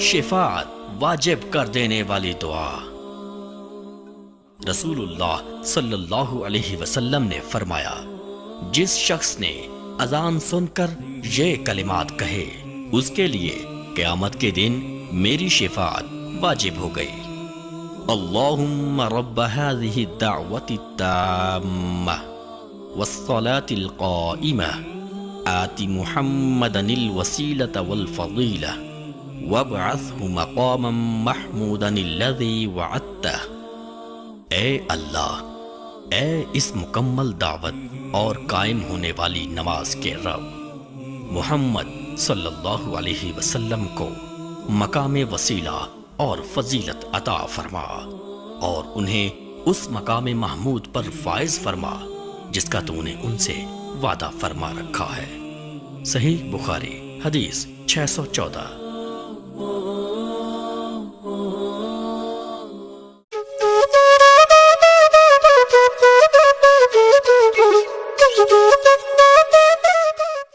شفاعت واجب کر دینے والی دعا۔ رسول اللہ صلی اللہ علیہ وسلم نے فرمایا، جس شخص نے اذان سن کر یہ کلمات کہے اس کے لیے قیامت کے دن میری شفاعت واجب ہو گئی۔ اللہم رب هذه الدعوة التامة والصلاة القائمة آت محمدا الوسيلة والفضيلة وابعثه مقاما محمودا الذي وعدته۔ اے اللہ، اے اس مکمل دعوت اور قائم ہونے والی نماز کے رب، محمد صلی اللہ علیہ وسلم کو مقام وسیلہ اور فضیلت عطا فرما اور انہیں اس مقام محمود پر فائز فرما جس کا تو نے ان سے وعدہ فرما رکھا ہے۔ صحیح بخاری حدیث 614۔ Thank you.